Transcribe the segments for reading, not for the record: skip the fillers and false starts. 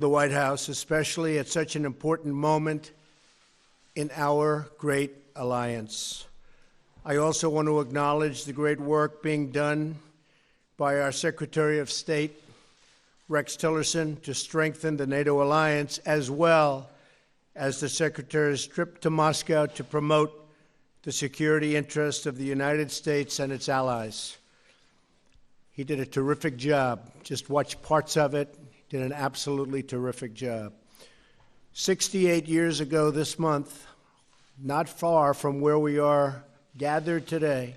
the White House, especially at such an important moment in our great alliance. I also want to acknowledge the great work being done by our Secretary of State, Rex Tillerson, to strengthen the NATO alliance, as well as the Secretary's trip to Moscow to promote the security interests of the United States and its allies. He did a terrific job. Just watch parts of it. He did an absolutely terrific job. 68 years ago this month, not far from where we are gathered today,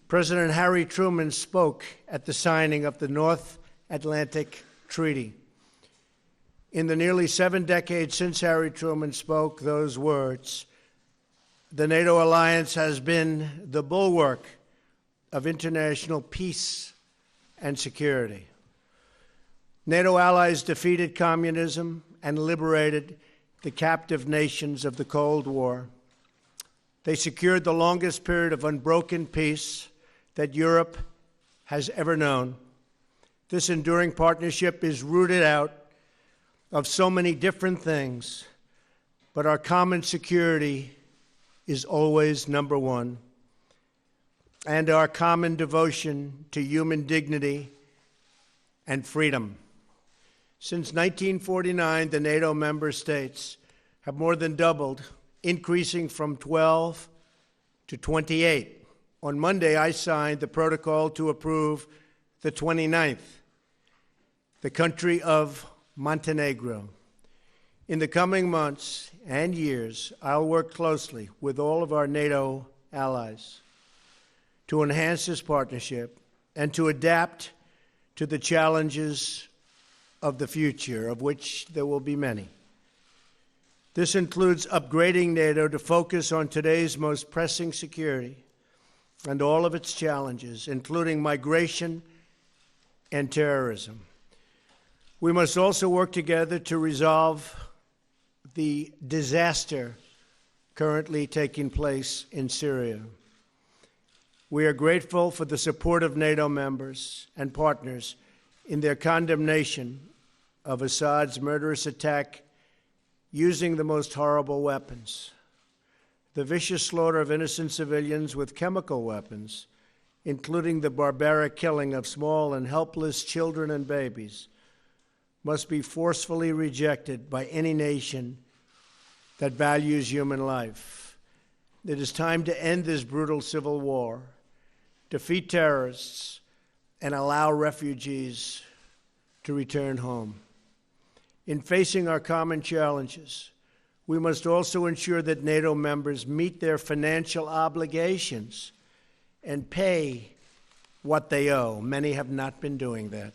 President Harry Truman spoke at the signing of the North Atlantic Treaty. In the nearly 7 decades since Harry Truman spoke those words, the NATO alliance has been the bulwark of international peace and security. NATO allies defeated communism and liberated the captive nations of the Cold War. They secured the longest period of unbroken peace that Europe has ever known. This enduring partnership is rooted out of so many different things, but our common security is always number one, and our common devotion to human dignity and freedom. Since 1949, the NATO member states have more than doubled, increasing from 12 to 28. On Monday, I signed the protocol to approve the 29th, the country of Montenegro. In the coming months and years, I'll work closely with all of our NATO allies to enhance this partnership and to adapt to the challenges of the future, of which there will be many. This includes upgrading NATO to focus on today's most pressing security and all of its challenges, including migration and terrorism. We must also work together to resolve the disaster currently taking place in Syria. We are grateful for the support of NATO members and partners in their condemnation of Assad's murderous attack using the most horrible weapons. The vicious slaughter of innocent civilians with chemical weapons, including the barbaric killing of small and helpless children and babies, must be forcefully rejected by any nation that values human life. It is time to end this brutal civil war, defeat terrorists, and allow refugees to return home. In facing our common challenges, we must also ensure that NATO members meet their financial obligations and pay what they owe. Many have not been doing that.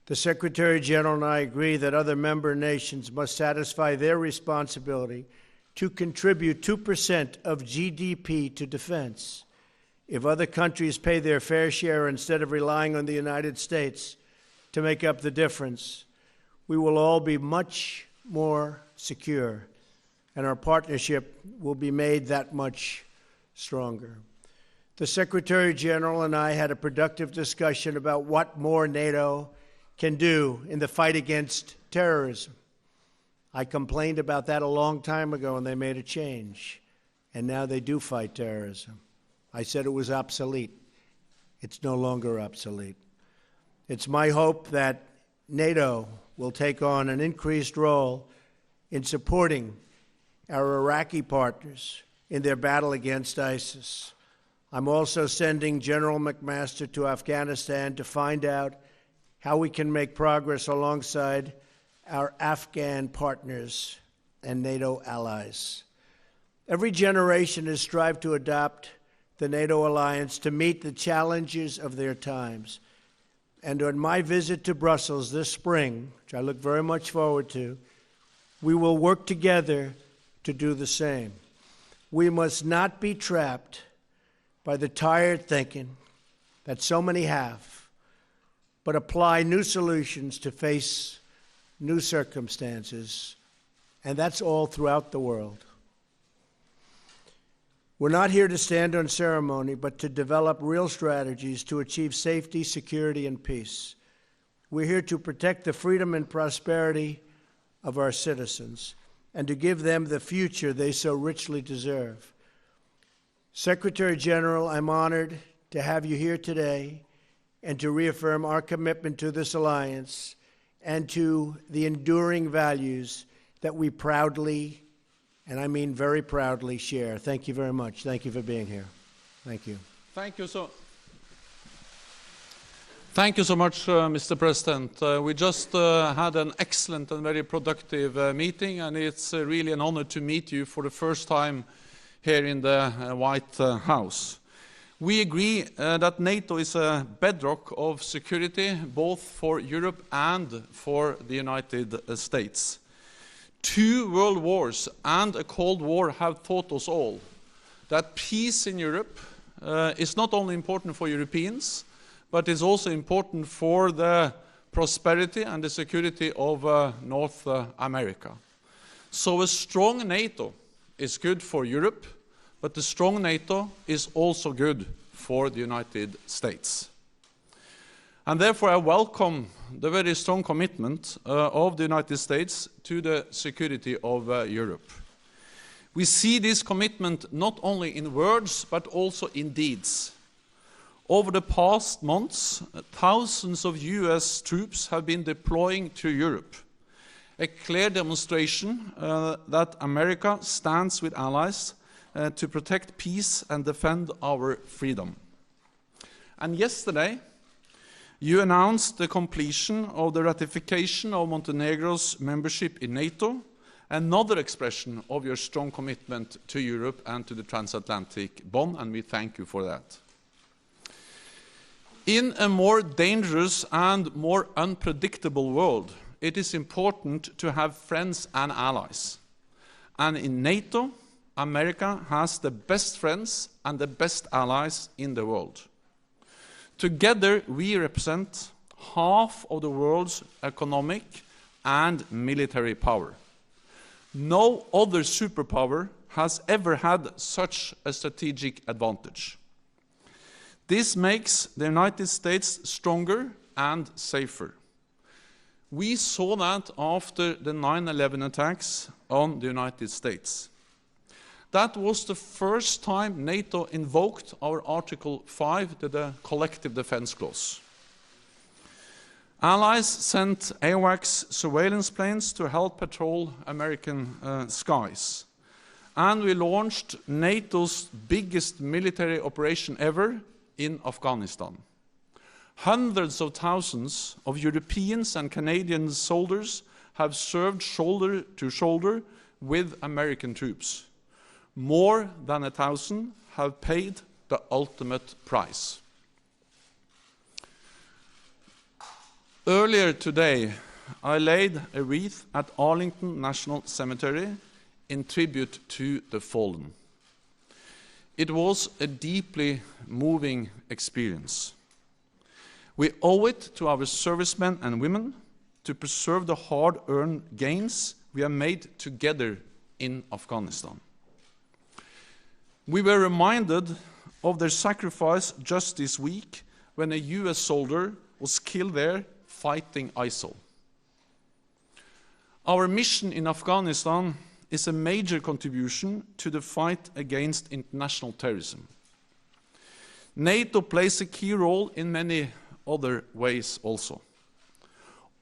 The Secretary General and I agree that other member nations must satisfy their responsibility to contribute 2% of GDP to defense. If other countries pay their fair share instead of relying on the United States to make up the difference, we will all be much more secure, and our partnership will be made that much stronger. The Secretary General and I had a productive discussion about what more NATO can do in the fight against terrorism. I complained about that a long time ago, and they made a change, and now they do fight terrorism. I said it was obsolete. It's no longer obsolete. It's my hope that NATO will take on an increased role in supporting our Iraqi partners in their battle against ISIS. I'm also sending General McMaster to Afghanistan to find out how we can make progress alongside our Afghan partners and NATO allies. Every generation has strived to adopt the NATO alliance to meet the challenges of their times. And on my visit to Brussels this spring, which I look very much forward to, we will work together to do the same. We must not be trapped by the tired thinking that so many have, but apply new solutions to face new circumstances, and that's all throughout the world. We're not here to stand on ceremony, but to develop real strategies to achieve safety, security, and peace. We're here to protect the freedom and prosperity of our citizens and to give them the future they so richly deserve. Secretary General, I'm honored to have you here today and to reaffirm our commitment to this alliance and to the enduring values that we proudly, and I mean very proudly, share. Thank you very much. Thank you for being here. Thank you. Thank you so much, Mr. President. We just had an excellent and very productive meeting, and it's really an honor to meet you for the first time here in the White House. We agree that NATO is a bedrock of security, both for Europe and for the United States. 2 world wars and a Cold War have taught us all that peace in Europe is not only important for Europeans, but is also important for the prosperity and the security of North America. So a strong NATO is good for Europe, but a strong NATO is also good for the United States. And therefore I welcome the very strong commitment of the United States to the security of Europe. We see this commitment not only in words, but also in deeds. Over the past months, thousands of US troops have been deploying to Europe, a clear demonstration that America stands with allies to protect peace and defend our freedom. And yesterday, you announced the completion of the ratification of Montenegro's membership in NATO, another expression of your strong commitment to Europe and to the transatlantic bond, and we thank you for that. In a more dangerous and more unpredictable world, it is important to have friends and allies. And in NATO, America has the best friends and the best allies in the world. Together, we represent half of the world's economic and military power. No other superpower has ever had such a strategic advantage. This makes the United States stronger and safer. We saw that after the 9/11 attacks on the United States. That was the first time NATO invoked our Article 5, the Collective Defense Clause. Allies sent AWACS surveillance planes to help patrol American skies. And we launched NATO's biggest military operation ever in Afghanistan. Hundreds of thousands of Europeans and Canadian soldiers have served shoulder to shoulder with American troops. More than 1,000 have paid the ultimate price. Earlier today, I laid a wreath at Arlington National Cemetery in tribute to the fallen. It was a deeply moving experience. We owe it to our servicemen and women to preserve the hard-earned gains we have made together in Afghanistan. We were reminded of their sacrifice just this week when a US soldier was killed there fighting ISIL. Our mission in Afghanistan is a major contribution to the fight against international terrorism. NATO plays a key role in many other ways also.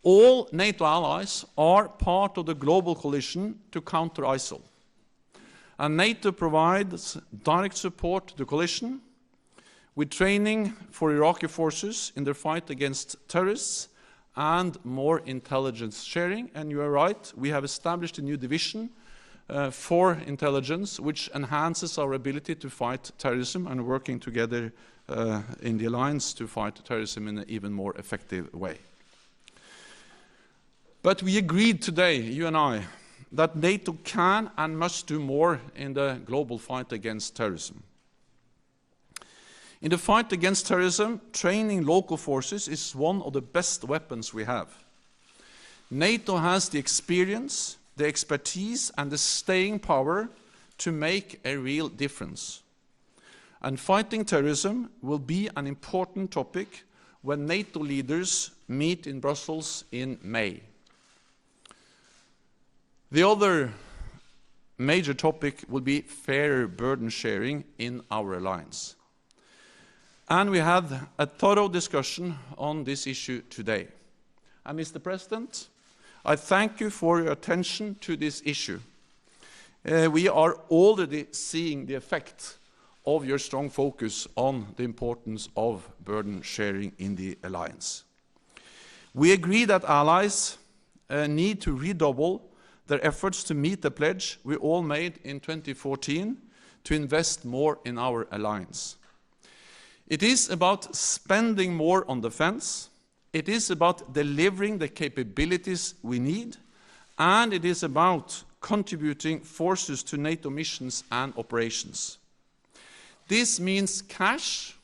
All NATO allies are part of the global coalition to counter ISIL. And NATO provides direct support to the coalition with training for Iraqi forces in their fight against terrorists and more intelligence sharing. And you are right, we have established a new division for intelligence, which enhances our ability to fight terrorism and working together in the alliance to fight terrorism in an even more effective way. But we agreed today, you and I, that NATO can and must do more in the global fight against terrorism. In the fight against terrorism, training local forces is one of the best weapons we have. NATO has the experience, the expertise, and the staying power to make a real difference. And fighting terrorism will be an important topic when NATO leaders meet in Brussels in May. The other major topic will be fairer burden sharing in our alliance. And we had a thorough discussion on this issue today. And Mr. President, I thank you for your attention to this issue. We are already seeing the effect of your strong focus on the importance of burden sharing in the alliance. We agree that allies need to redouble their efforts to meet the pledge we all made in 2014 to invest more in our alliance. It is about spending more on defense, it is about delivering the capabilities we need, and it is about contributing forces to NATO missions and operations. This means cash,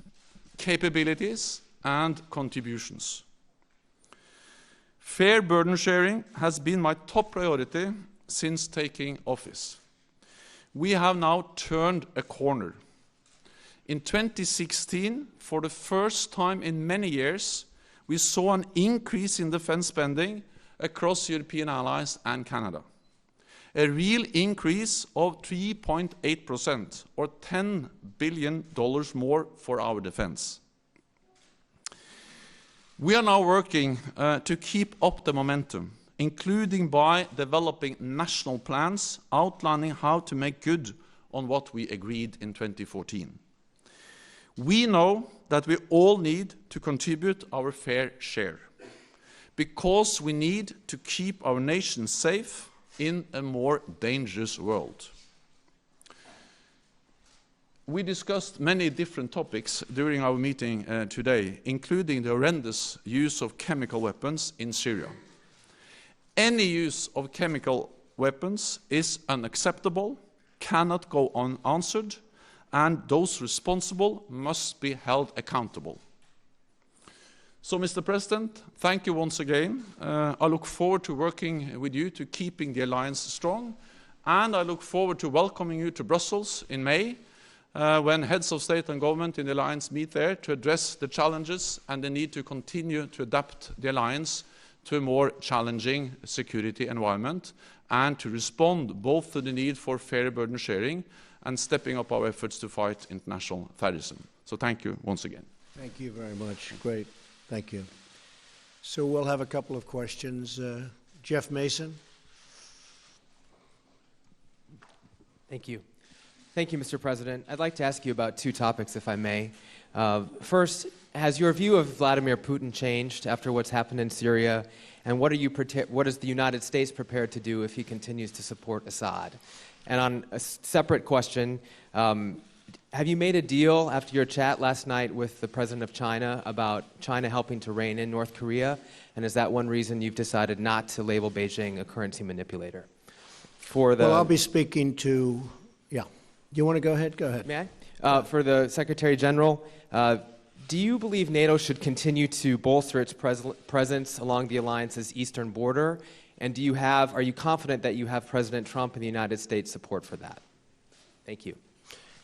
capabilities, and contributions. Fair burden sharing has been my top priority since taking office. We have now turned a corner. In 2016, for the first time in many years, we saw an increase in defense spending across European allies and Canada. A real increase of 3.8%, or $10 billion more for our defense. We are now working to keep up the momentum, including by developing national plans outlining how to make good on what we agreed in 2014. We know that we all need to contribute our fair share, because we need to keep our nation safe in a more dangerous world. We discussed many different topics during our meeting today, including the horrendous use of chemical weapons in Syria. Any use of chemical weapons is unacceptable, cannot go unanswered, and those responsible must be held accountable. So, Mr. President, thank you once again. I look forward to working with you to keeping the alliance strong, and I look forward to welcoming you to Brussels in May, when heads of state and government in the alliance meet there to address the challenges and the need to continue to adapt the alliance to a more challenging security environment, and to respond both to the need for fair burden sharing and stepping up our efforts to fight international terrorism. So thank you once again. Thank you very much. Great. Thank you. So we'll have a couple of questions. Jeff Mason. Thank you. Thank you, Mr. President. I'd like to ask you about two topics, if I may. First, has your view of Vladimir Putin changed after what's happened in Syria? And what is the United States prepared to do if he continues to support Assad? And on a separate question, have you made a deal after your chat last night with the president of China about China helping to rein in North Korea? And is that one reason you've decided not to label Beijing a currency manipulator? Well, I'll be speaking to, yeah. You want to go ahead? Go ahead. May I? For the Secretary General, do you believe NATO should continue to bolster its presence along the alliance's eastern border? And are you confident that you have President Trump and the United States support for that? Thank you.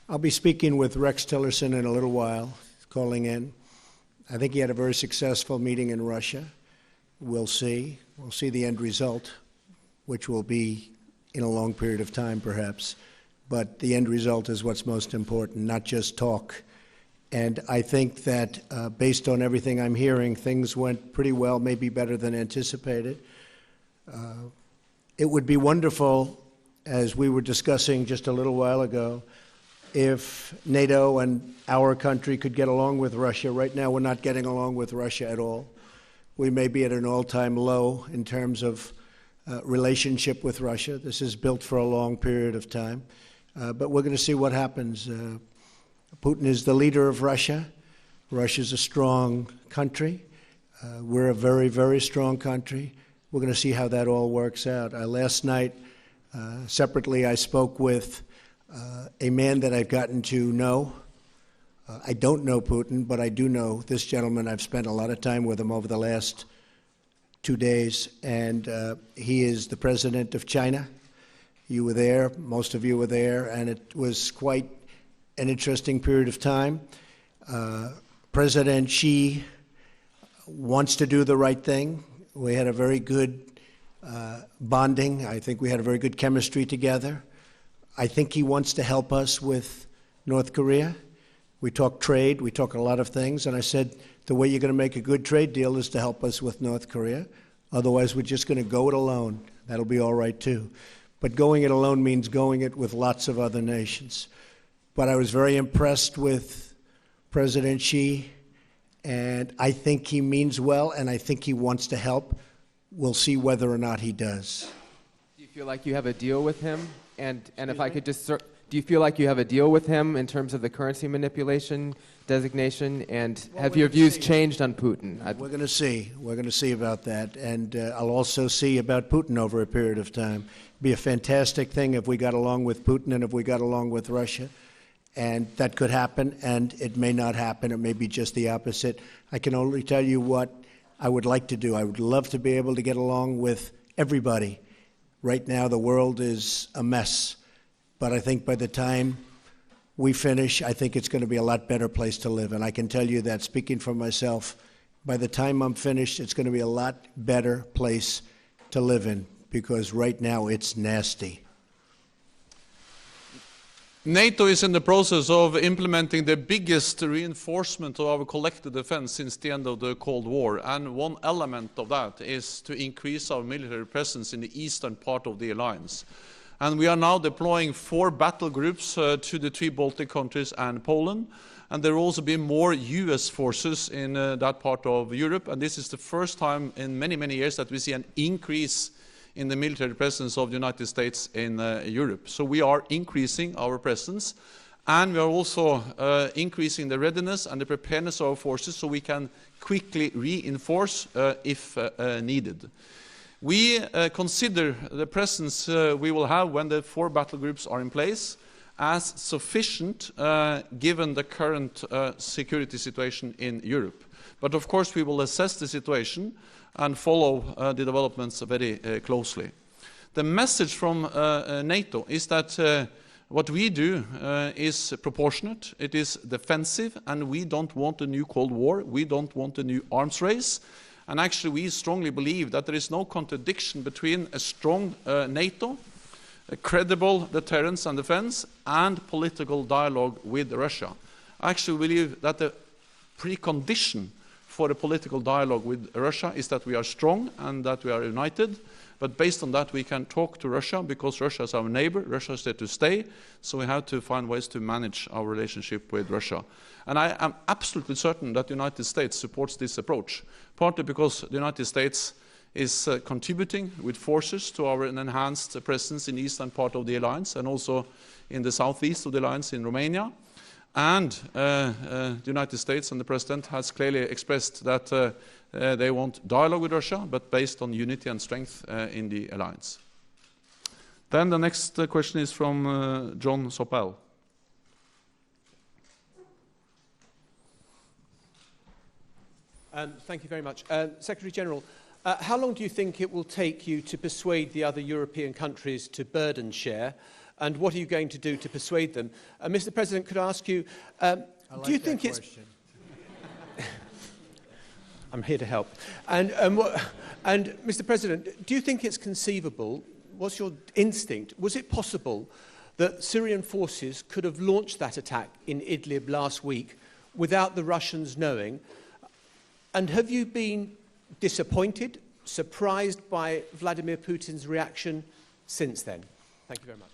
I'll be speaking with Rex Tillerson in a little while, calling in. I think he had a very successful meeting in Russia. We'll see. We'll see the end result, which will be in a long period of time, perhaps. But the end result is what's most important, not just talk. And I think that based on everything I'm hearing, things went pretty well, maybe better than anticipated. It would be wonderful, as we were discussing just a little while ago, if NATO and our country could get along with Russia. Right now, we're not getting along with Russia at all. We may be at an all-time low in terms of relationship with Russia. This is built for a long period of time. But we're going to see what happens. Putin is the leader of Russia. Russia's a strong country. We're a very, very strong country. We're going to see how that all works out. Last night, separately, I spoke with a man that I've gotten to know. I don't know Putin, but I do know this gentleman. I've spent a lot of time with him over the last 2 days, and he is the president of China. You were there, most of you were there, and it was quite an interesting period of time. President Xi wants to do the right thing. We had a very good bonding. I think we had a very good chemistry together. I think he wants to help us with North Korea. We talk trade, we talk a lot of things, and I said the way you're going to make a good trade deal is to help us with North Korea. Otherwise, we're just going to go it alone. That'll be all right, too. But going it alone means going it with lots of other nations. But I was very impressed with President Xi, and I think he means well, and I think he wants to help. We'll see whether or not he does. Do you feel like you have a deal with him? And if I could just, do you feel like you have a deal with him in terms of the currency manipulation designation? And have your views changed on Putin? We're going to see. We're going to see about that. And I'll also see about Putin over a period of time. It'd be a fantastic thing if we got along with Putin and if we got along with Russia. And that could happen, and it may not happen. It may be just the opposite. I can only tell you what I would like to do. I would love to be able to get along with everybody. Right now, the world is a mess. But I think by the time we finish, I think it's going to be a lot better place to live. And I can tell you that, speaking for myself, by the time I'm finished, it's going to be a lot better place to live in, because right now it's nasty. NATO is in the process of implementing the biggest reinforcement of our collective defense since the end of the Cold War. And one element of that is to increase our military presence in the eastern part of the alliance. And we are now deploying 4 battle groups to the 3 Baltic countries and Poland. And there will also be more US forces in that part of Europe. And this is the first time in many, many years that we see an increase in the military presence of the United States in Europe. So we are increasing our presence, and we are also increasing the readiness and the preparedness of our forces so we can quickly reinforce if needed. We consider the presence we will have when the 4 battle groups are in place as sufficient given the current security situation in Europe. But of course we will assess the situation and follow the developments very closely. The message from NATO is that what we do is proportionate, it is defensive, and we don't want a new Cold War, we don't want a new arms race. And actually we strongly believe that there is no contradiction between a strong NATO, a credible deterrence and defense, and political dialogue with Russia. I actually believe that the precondition for a political dialogue with Russia is that we are strong and that we are united. But based on that, we can talk to Russia because Russia is our neighbor, Russia is there to stay, so we have to find ways to manage our relationship with Russia. And I am absolutely certain that the United States supports this approach, partly because the United States is contributing with forces to our enhanced presence in the eastern part of the alliance and also in the southeast of the alliance in Romania. And the United States and the President has clearly expressed that they want dialogue with Russia, but based on unity and strength in the alliance. Then the next question is from John Sopel. Thank you very much. Secretary General, how long do you think it will take you to persuade the other European countries to burden share? And what are you going to do to persuade them? Mr. President, could I ask you, do you think it's... I'm here to help. And Mr. President, do you think it's conceivable, what's your instinct, was it possible that Syrian forces could have launched that attack in Idlib last week without the Russians knowing? And have you been disappointed, surprised by Vladimir Putin's reaction since then? Thank you very much.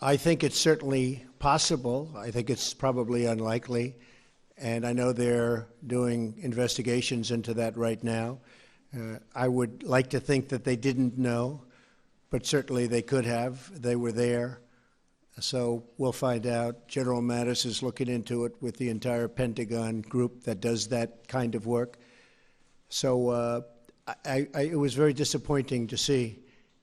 I think it's certainly possible. I think it's probably unlikely. And I know they're doing investigations into that right now. I would like to think that they didn't know, but certainly they could have. They were there. So we'll find out. General Mattis is looking into it with the entire Pentagon group that does that kind of work. So it was very disappointing to see.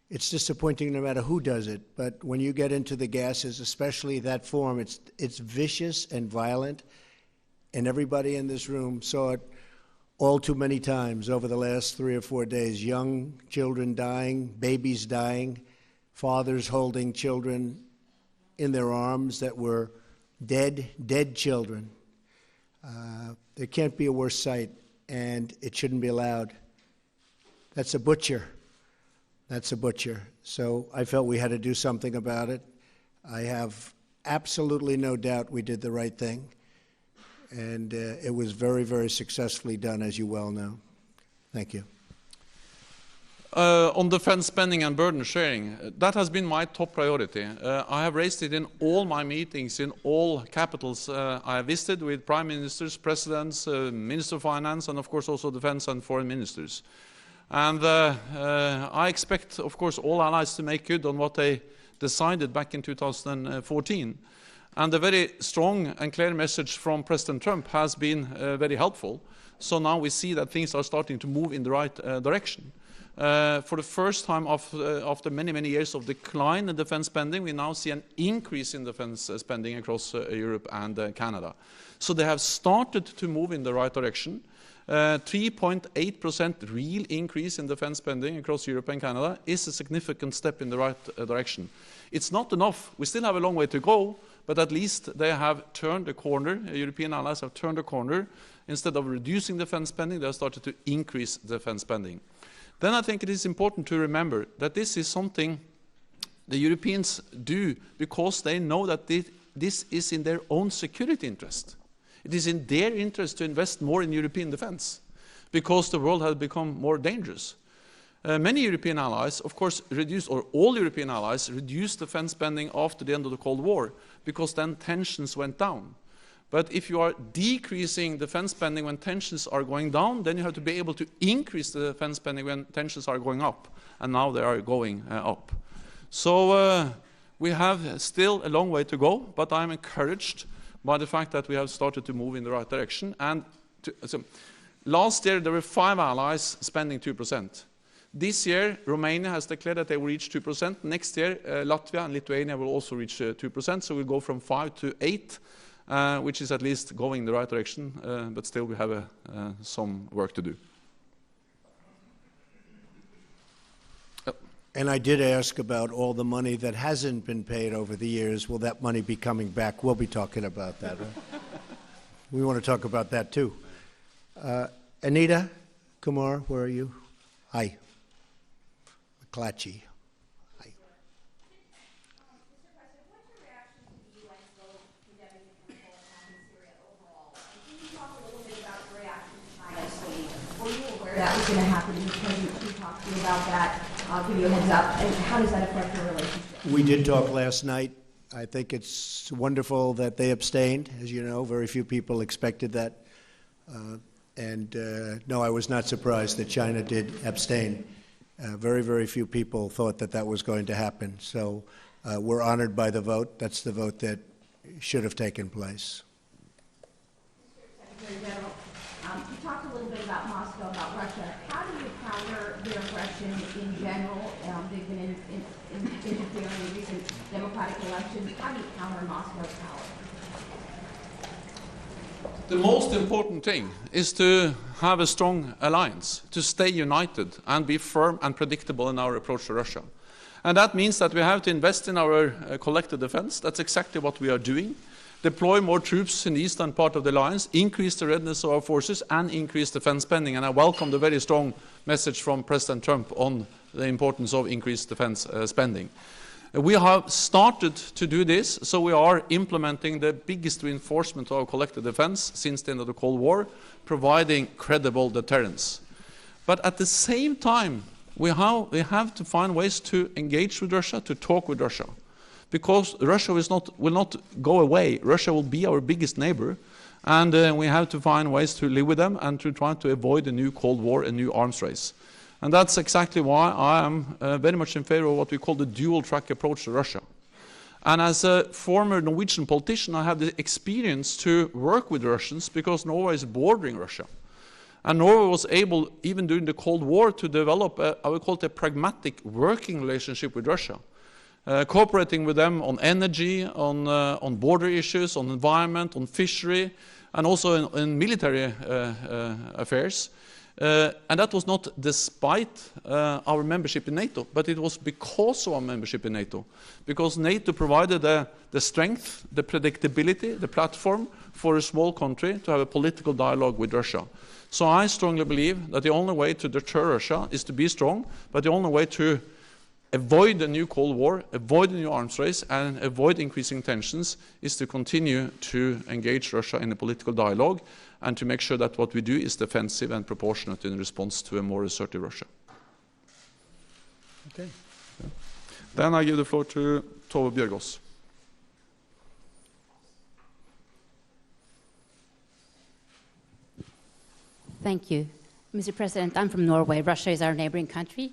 It's disappointing no matter who does it, but when you get into the gases, especially that form, it's vicious and violent, and everybody in this room saw it all too many times over the last 3 or 4 days. Young children dying, babies dying, fathers holding children in their arms that were dead children. There can't be a worse sight and it shouldn't be allowed. That's a butcher. That's a butcher. So I felt we had to do something about it. I have absolutely no doubt we did the right thing, and it was very, very successfully done, as you well know. Thank you. On defense spending and burden sharing, that has been my top priority. I have raised it in all my meetings, in all capitals I have visited with prime ministers, presidents, minister of finance, and of course also defense and foreign ministers. And I expect, of course, all allies to make good on what they decided back in 2014. And the very strong and clear message from President Trump has been very helpful. So now we see that things are starting to move in the right direction. For the first time after many, many years of decline in defense spending, we now see an increase in defense spending across Europe and Canada. So they have started to move in the right direction. 3.8% real increase in defense spending across Europe and Canada is a significant step in the right direction. It's not enough. We still have a long way to go, but at least they have turned the corner. European allies have turned the corner. Instead of reducing defense spending, they have started to increase defense spending. Then I think it is important to remember that this is something the Europeans do because they know that this is in their own security interest. It is in their interest to invest more in European defense because the world has become more dangerous. Many European allies, of course, reduced, or all European allies, reduced defense spending after the end of the Cold War because then tensions went down. But if you are decreasing defense spending when tensions are going down, then you have to be able to increase the defense spending when tensions are going up. And now they are going up. So we have still a long way to go, but I'm encouraged by the fact that we have started to move in the right direction. And last year there were 5 allies spending 2%. This year, Romania has declared that they will reach 2%. Next year, Latvia and Lithuania will also reach 2%. So we'll go from 5 to 8. Which is at least going in the right direction, but still we have some work to do. And I did ask about all the money that hasn't been paid over the years. Will that money be coming back? We'll be talking about that. We want to talk about that too. Anita Kumar, where are you? Hi. McClatchy. That was going to happen. The President talked to you about that. I'll give you a heads up. And how does that affect your relationship? We did talk last night. I think it's wonderful that they abstained. As you know, very few people expected that. No, I was not surprised that China did abstain. Very, very few people thought that that was going to happen. So we're honored by the vote. That's the vote that should have taken place. Secretary General, you talked a little bit about Moscow, about Russia. How do you counter their aggression in general? They've been interfering in recent democratic elections. How do you counter Moscow's power? The most important thing is to have a strong alliance, to stay united and be firm and predictable in our approach to Russia. And that means that we have to invest in our collective defense. That's exactly what we are doing. Deploy more troops in the eastern part of the alliance, increase the readiness of our forces, and increase defense spending. And I welcome the very strong message from President Trump on the importance of increased defense spending. We have started to do this, so we are implementing the biggest reinforcement of our collective defense since the end of the Cold War, providing credible deterrence. But at the same time, we have to find ways to engage with Russia, to talk with Russia. Because Russia will not go away. Russia will be our biggest neighbor, and we have to find ways to live with them and to try to avoid a new Cold War, a new arms race. And that's exactly why I am very much in favor of what we call the dual-track approach to Russia. And as a former Norwegian politician, I have the experience to work with Russians because Norway is bordering Russia. And Norway was able, even during the Cold War, to develop, I would call it a pragmatic working relationship with Russia. Cooperating with them on energy, on border issues, on environment, on fishery, and also in military affairs. And that was not despite our membership in NATO, but it was because of our membership in NATO. Because NATO provided the strength, the predictability, the platform for a small country to have a political dialogue with Russia. So I strongly believe that the only way to deter Russia is to be strong, but the only way to avoid a new Cold War, avoid a new arms race, and avoid increasing tensions is to continue to engage Russia in a political dialogue and to make sure that what we do is defensive and proportionate in response to a more assertive Russia. Okay. Then I give the floor to Tove Bjørgaas. Thank you. Mr. President, I'm from Norway. Russia is our neighboring country.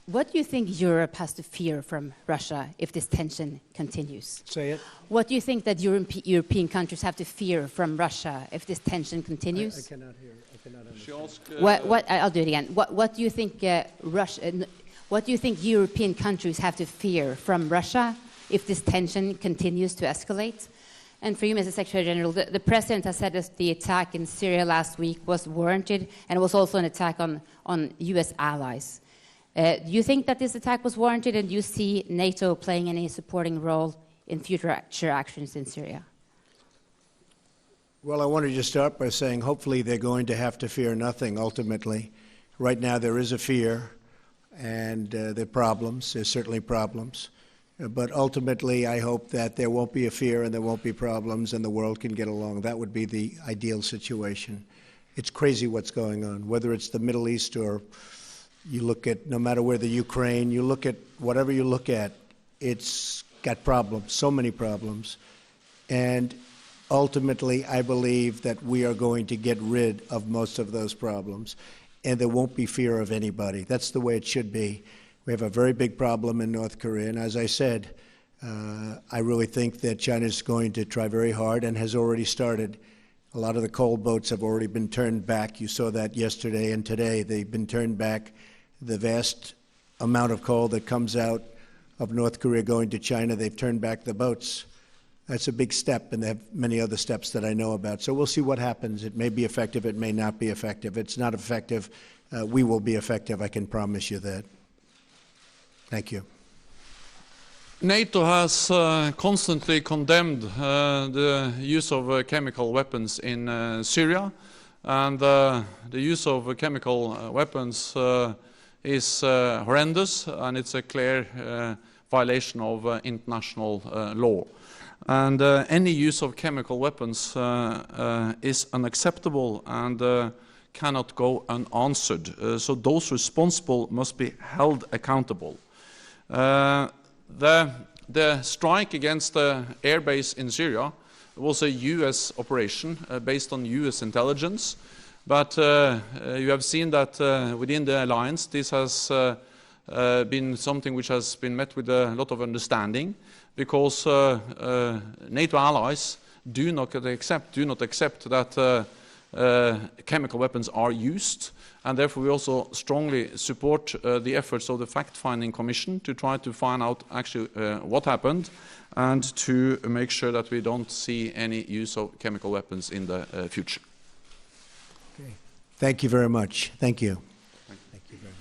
What do you think Europe has to fear from Russia if this tension continues? Say it. What do you think that European countries have to fear from Russia if this tension continues? I cannot hear. I cannot understand. She asked, I'll do it again. What do you think what do you think European countries have to fear from Russia if this tension continues to escalate? And for you, Mr. Secretary General, the President has said that the attack in Syria last week was warranted, and it was also an attack on U.S. allies. Do you think that this attack was warranted, and do you see NATO playing any supporting role in future actions in Syria? Well, I wanted to start by saying hopefully they're going to have to fear nothing ultimately. Right now there is a fear, and there are problems. There's certainly problems. But ultimately, I hope that there won't be a fear and there won't be problems and the world can get along. That would be the ideal situation. It's crazy what's going on, whether it's the Middle East or you look at, no matter where the Ukraine, you look at whatever you look at, it's got problems, so many problems. And ultimately, I believe that we are going to get rid of most of those problems and there won't be fear of anybody. That's the way it should be. We have a very big problem in North Korea, and as I said, I really think that China is going to try very hard and has already started. A lot of the coal boats have already been turned back. You saw that yesterday and today. They've been turned back. The vast amount of coal that comes out of North Korea going to China, they've turned back the boats. That's a big step, and they have many other steps that I know about. So we'll see what happens. It may be effective. It may not be effective. It's not effective. We will be effective. I can promise you that. Thank you. NATO has constantly condemned the use of chemical weapons in Syria, and the use of chemical weapons is horrendous, and it's a clear violation of international law. And any use of chemical weapons is unacceptable and cannot go unanswered. So those responsible must be held accountable. The strike against the air base in Syria was a U.S. operation based on U.S. intelligence, but you have seen that within the alliance this has been something which has been met with a lot of understanding, because NATO allies do not accept that chemical weapons are used, and therefore we also strongly support the efforts of the fact-finding commission to try to find out actually what happened and to make sure that we don't see any use of chemical weapons in the future. Okay. Thank you very much. Thank you. Thank you very much.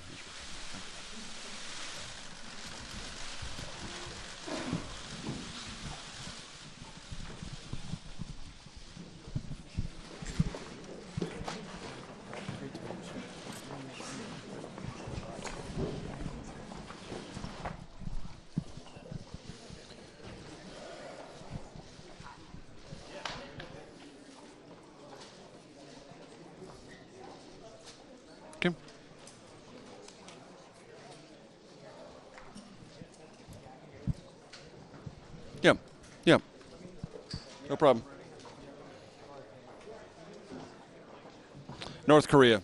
Okay. Yeah, no problem. North Korea.